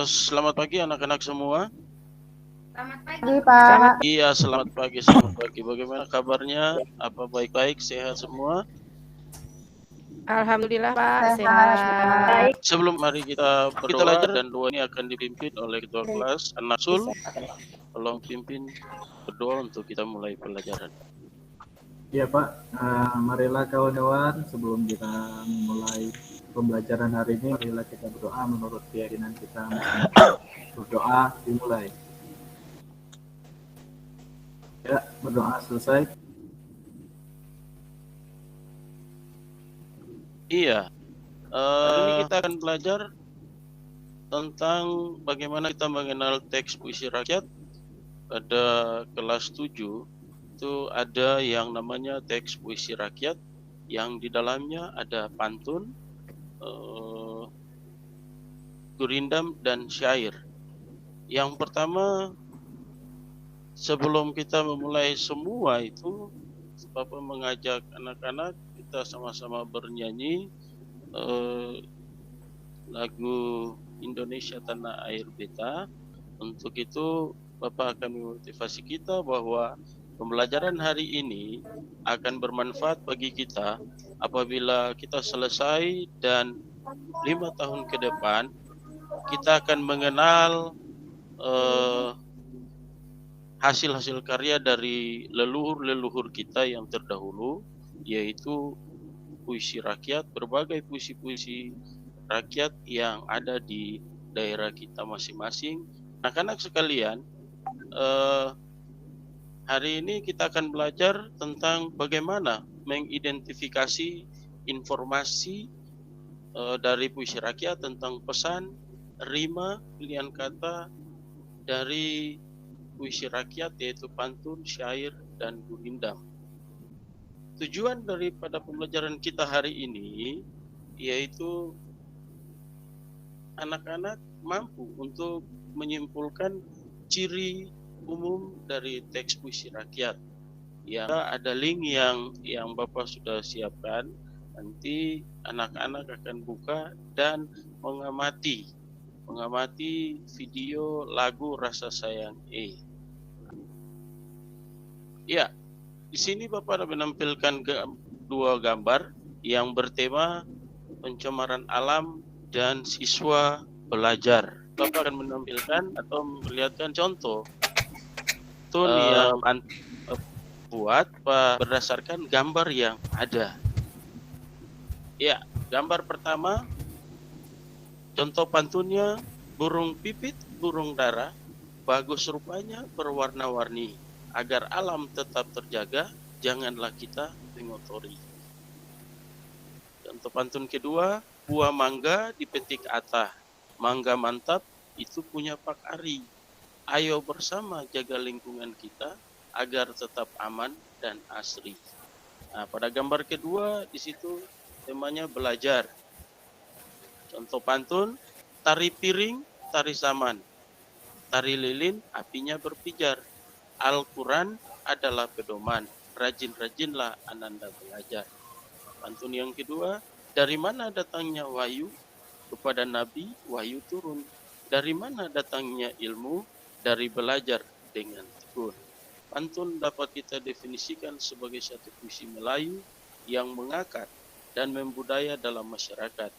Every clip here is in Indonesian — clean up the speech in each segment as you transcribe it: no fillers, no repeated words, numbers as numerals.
Selamat pagi anak-anak semua. Selamat pagi, Pak. Iya, selamat pagi, selamat pagi. Bagaimana kabarnya? Apa baik-baik, sehat semua? Alhamdulillah Pak, Sehat. sehat. Sebelum mari kita berdoa dan doa ini akan dipimpin oleh ketua kelas Anak Sul. Tolong pimpin berdoa untuk kita mulai pelajaran. Ya Pak, marilah kawan-kawan sebelum kita mulai pembelajaran hari ini, marilah kita berdoa menurut keyakinan kita masing-masing. Berdoa dimulai. Ya, berdoa selesai. Iya, hari ini kita akan belajar tentang bagaimana kita mengenal teks puisi rakyat. Pada kelas 7 itu ada yang namanya teks puisi rakyat yang di dalamnya ada pantun, gurindam, dan syair. Yang pertama, sebelum kita memulai semua itu, Bapak mengajak anak-anak kita sama-sama bernyanyi lagu Indonesia Tanah Air Beta. Untuk itu Bapak akan memotivasi kita bahwa pembelajaran hari ini akan bermanfaat bagi kita apabila kita selesai dan 5 tahun ke depan kita akan mengenal hasil-hasil karya dari leluhur-leluhur kita yang terdahulu, yaitu puisi rakyat, berbagai puisi-puisi rakyat yang ada di daerah kita masing-masing. Anak-anak sekalian, hari ini kita akan belajar tentang bagaimana mengidentifikasi informasi dari puisi rakyat tentang pesan, rima, pilihan kata dari puisi rakyat, yaitu pantun, syair, dan gurindam. Tujuan daripada pembelajaran kita hari ini yaitu anak-anak mampu untuk menyimpulkan ciri umum dari teks puisi rakyat. Ya, ada link yang Bapak sudah siapkan. Nanti anak-anak akan buka dan mengamati video lagu Rasa Sayang Ya, di sini Bapak menampilkan dua gambar yang bertema pencemaran alam dan siswa belajar. Bapak akan menampilkan atau memperlihatkan contoh yang buat berdasarkan gambar yang ada. Ya, gambar pertama, contoh pantunnya, burung pipit, burung dara, bagus rupanya berwarna-warni. Agar alam tetap terjaga, janganlah kita mengotori. Contoh pantun kedua, buah mangga dipetik atah, mangga mantap itu punya Pak Ari. Ayo bersama jaga lingkungan kita agar tetap aman dan asri. Nah, pada gambar kedua di situ temanya belajar. Contoh pantun, tari piring, tari saman, tari lilin, apinya berpijar. Al-Quran adalah pedoman, rajin-rajinlah ananda belajar. Pantun yang kedua, dari mana datangnya wahyu? Kepada Nabi, wahyu turun. Dari mana datangnya ilmu? Dari belajar dengan tekun. Pantun dapat kita definisikan sebagai satu puisi Melayu yang mengakar dan membudaya dalam masyarakat.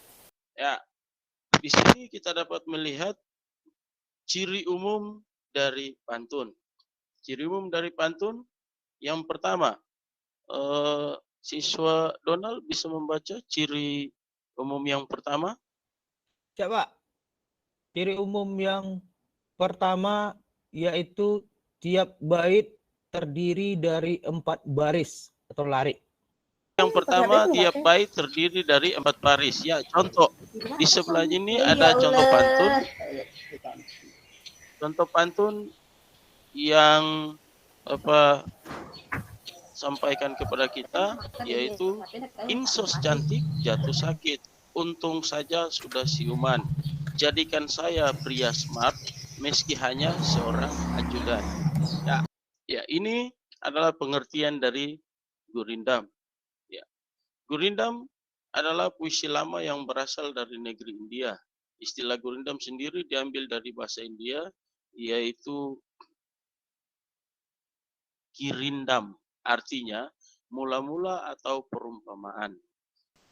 Ya, di sini kita dapat melihat ciri umum dari pantun. Ciri umum dari pantun yang pertama, siswa Donald bisa membaca ciri umum yang pertama? Ya Pak, ciri umum yang pertama yaitu tiap bait terdiri dari 4 baris atau lari. Yang pertama, tiap bait terdiri dari 4 baris. Ya, contoh. Di sebelah ini ada contoh pantun. Contoh pantun yang sampaikan kepada kita yaitu insos cantik jatuh sakit, untung saja sudah siuman, jadikan saya pria smart meski hanya seorang ajudan. Ya, ini adalah pengertian dari gurindam. Ya, gurindam adalah puisi lama yang berasal dari negeri India. Istilah gurindam sendiri diambil dari bahasa India, yaitu girindam, artinya mula-mula atau perumpamaan.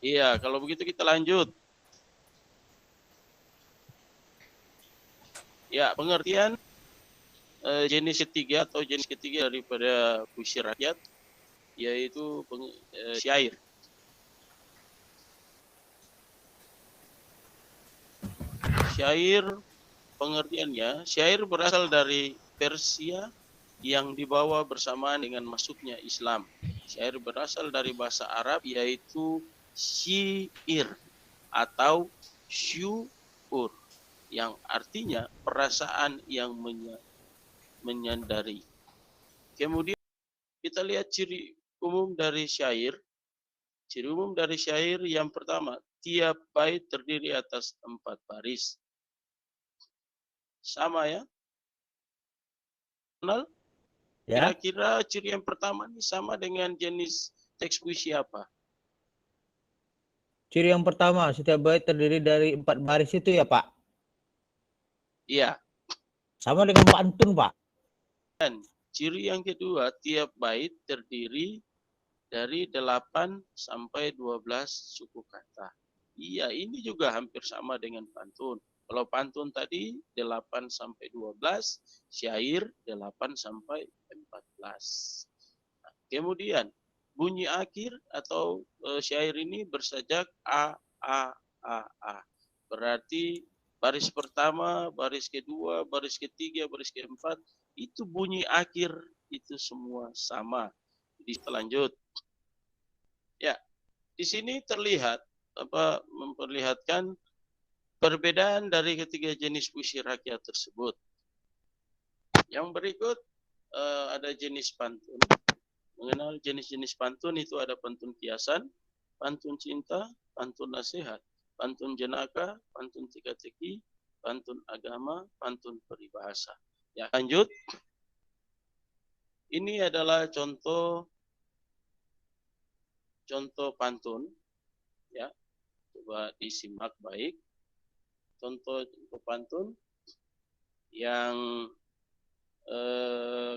Iya, kalau begitu kita lanjut. Ya, pengertian jenis ketiga atau jenis ketiga daripada puisi rakyat, yaitu syair. Syair, pengertiannya, syair berasal dari Persia yang dibawa bersamaan dengan masuknya Islam. Syair berasal dari bahasa Arab, yaitu syair atau syu'ur, yang artinya perasaan yang menyandari. Kemudian kita lihat ciri umum dari syair. Ciri umum dari syair yang pertama, tiap bait terdiri atas 4 baris. Sama ya? Kenal? Ya. Kira-kira ciri yang pertama ini sama dengan jenis teks puisi apa? Ciri yang pertama, setiap bait terdiri dari 4 baris itu ya, Pak? Iya. Sama dengan pantun, Pak. Dan ciri yang kedua, tiap bait terdiri dari 8 sampai 12 suku kata. Iya, ini juga hampir sama dengan pantun. Kalau pantun tadi 8 sampai 12, syair 8 sampai 14. Nah, kemudian bunyi akhir atau syair ini bersajak A, A, A, A. Berarti baris pertama, baris kedua, baris ketiga, baris keempat, itu bunyi akhir itu semua sama. Jadi kita lanjut. Ya, di sini terlihat memperlihatkan perbedaan dari ketiga jenis puisi rakyat tersebut. Yang berikut ada jenis pantun. Mengenal jenis-jenis pantun itu ada pantun kiasan, pantun cinta, pantun nasihat, pantun jenaka, pantun teka-teki, pantun agama, pantun peribahasa. Ya, lanjut. Ini adalah contoh pantun. Ya, coba disimak baik. Contoh pantun yang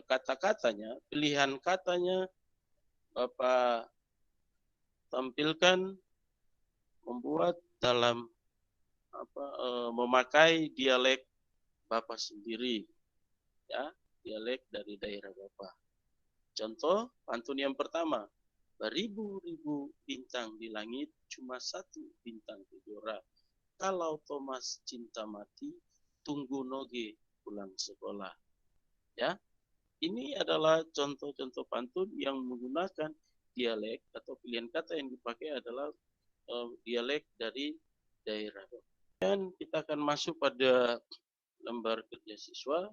kata-katanya, pilihan katanya Bapak tampilkan membuat dalam memakai dialek Bapak sendiri, ya, dialek dari daerah Bapak. Contoh pantun yang pertama, beribu-ribu bintang di langit, cuma satu bintang kejora. Kalau Thomas cinta mati, tunggu Noge pulang sekolah. Ya, ini adalah contoh-contoh pantun yang menggunakan dialek atau pilihan kata yang dipakai adalah dialek dari daerah. Dan kita akan masuk pada lembar kerja siswa.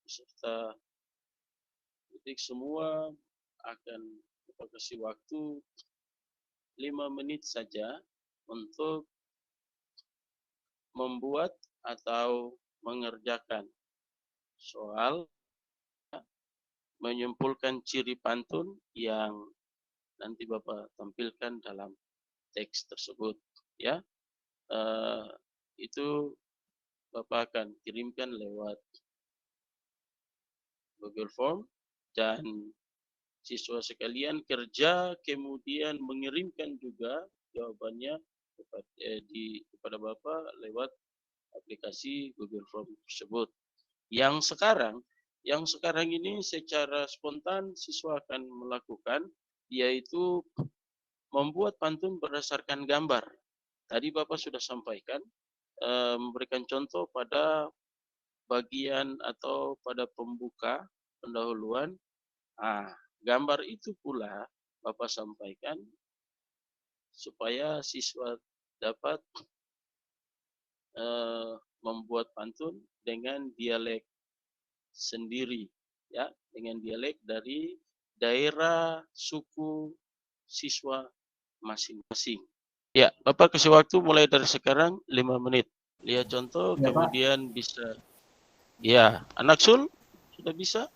Peserta didik semua akan kasih waktu 5 menit saja untuk membuat atau mengerjakan soal menyimpulkan ciri pantun yang nanti Bapak tampilkan dalam teks tersebut, ya. Itu Bapak akan kirimkan lewat Google Form, dan siswa sekalian kerja kemudian mengirimkan juga jawabannya kepada Bapak lewat aplikasi Google Form tersebut. Yang sekarang ini secara spontan siswa akan melakukan, yaitu membuat pantun berdasarkan gambar. Tadi Bapak sudah sampaikan, memberikan contoh pada bagian atau pada pembuka pendahuluan. Gambar itu pula Bapak sampaikan supaya siswa dapat membuat pantun dengan dialek sendiri, ya, dengan dialek dari daerah suku siswa masing-masing. Ya, Bapak kasih waktu mulai dari sekarang 5 menit. Lihat contoh, Ya, kemudian Pak bisa. Ya, anak sul sudah bisa?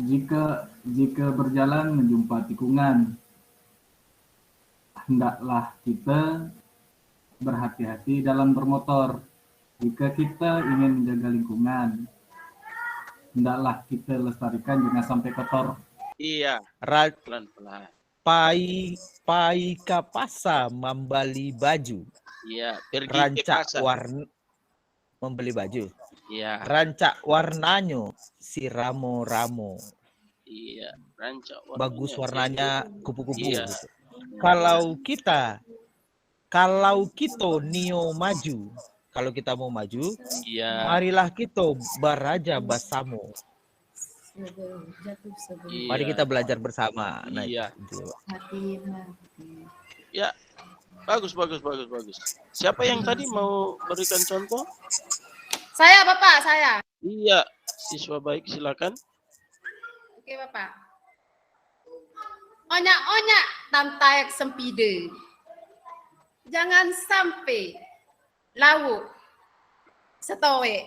Jika berjalan menjumpa tikungan, hendaklah kita berhati-hati dalam bermotor. Jika kita ingin menjaga lingkungan, hendaklah kita lestarikan, jangan sampai kotor. Iya, Ra- pelan-pelan. pai kapasa membeli baju. Iya, pergi ke Rancak pasar. warna membeli baju. Iya, Rancak warnanya si ramo-ramo. iya, rancak Bagus warnanya kupu-kupu Iya. gitu. Kalau kita nio maju, kalau kita mau maju, Iya, marilah kita beraja bersama. Mari kita belajar bersama. Nah, Iya. itu. Ya, bagus. Siapa yang tadi mau berikan contoh? Saya, Bapak, saya. Iya, siswa baik, silakan. Oke, Bapak. Onyak-onyak tamtayak sempide. Jangan sampai lauk setowe.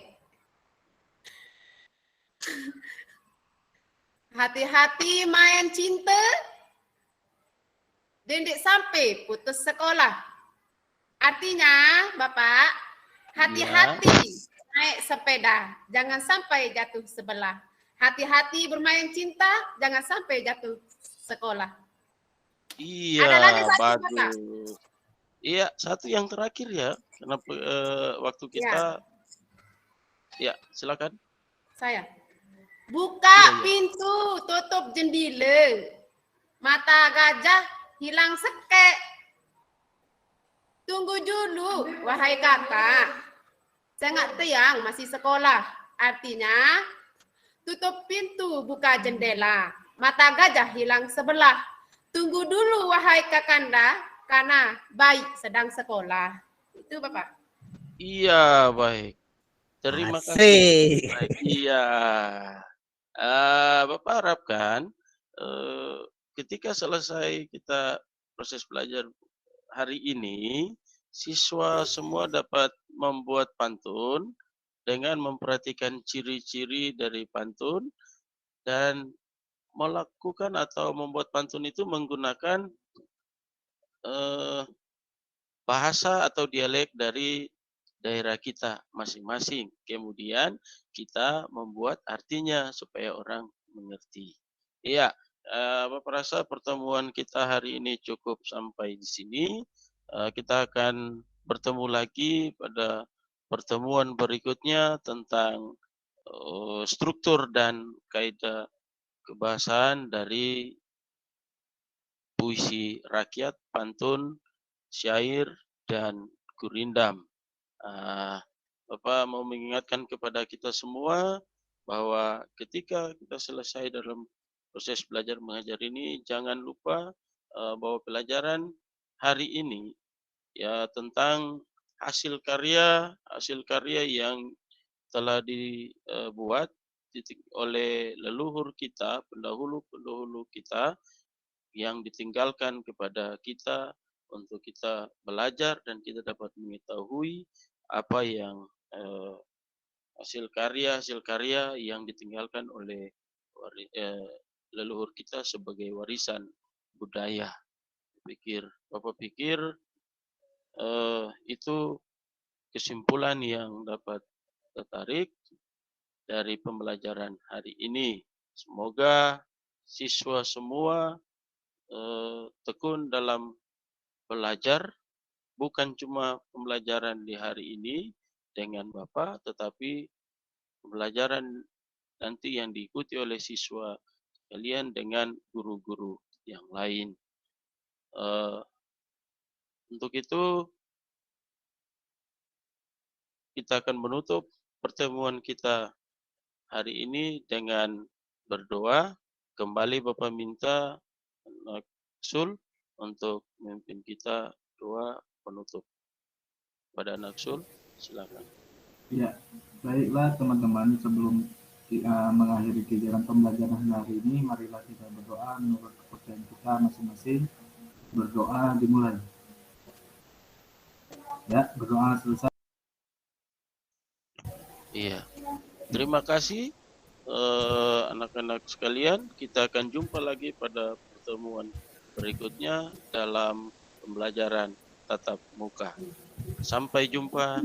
Hati-hati main cinta. Dendik sampai putus sekolah. Artinya, Bapak, hati-hati naik sepeda. Jangan sampai jatuh sebelah. Hati-hati bermain cinta. Jangan sampai jatuh sekolah. Iya, Ada lagi satu, Bapak. bagus. Iya, satu yang terakhir ya. Kenapa waktu kita? Ya, silakan. Saya. Buka pintu, tutup jendela. Mata gajah hilang sekek. Tunggu dulu, wahai kakak. Sangat tiang masih sekolah. Artinya, tutup pintu, buka jendela. Mata gajah hilang sebelah. Tunggu dulu, wahai kakanda, karena baik sedang sekolah. Itu, Bapak. Iya, baik. Terima Asik. kasih. Baik, iya. Bapak harapkan ketika selesai kita proses belajar hari ini, siswa semua dapat membuat pantun dengan memperhatikan ciri-ciri dari pantun dan melakukan atau membuat pantun itu menggunakan bahasa atau dialek dari daerah kita masing-masing. Kemudian kita membuat artinya supaya orang mengerti. Iya, Bapak rasa pertemuan kita hari ini cukup sampai di sini. Kita akan bertemu lagi pada pertemuan berikutnya tentang struktur dan kaidah kebahasaan dari puisi rakyat, pantun, syair, dan gurindam. Bapak mau mengingatkan kepada kita semua bahwa ketika kita selesai dalam proses belajar mengajar ini, jangan lupa bahwa pelajaran hari ini ya tentang hasil karya yang telah dibuat oleh leluhur kita, pendahulu kita yang ditinggalkan kepada kita untuk kita belajar dan kita dapat mengetahui apa yang hasil karya yang ditinggalkan oleh leluhur kita sebagai warisan budaya. Bapak pikir itu kesimpulan yang dapat tertarik dari pembelajaran hari ini. Semoga siswa semua tekun dalam belajar, bukan cuma pembelajaran di hari ini dengan Bapak, tetapi pembelajaran nanti yang diikuti oleh siswa kalian dengan guru-guru yang lain. Untuk itu, kita akan menutup pertemuan kita hari ini dengan berdoa. Kembali Bapak minta Sul untuk memimpin kita doa penutup. Pada anak Sul, silakan. Ya, baiklah teman-teman, sebelum mengakhiri kegiatan pembelajaran hari ini, marilah kita berdoa menurut kepercayaan kita masing-masing. Berdoa dimulai. Ya, berdoa selesai. Iya. Terima kasih anak-anak sekalian. Kita akan jumpa lagi pada pertemuan berikutnya dalam pembelajaran tatap muka. Sampai jumpa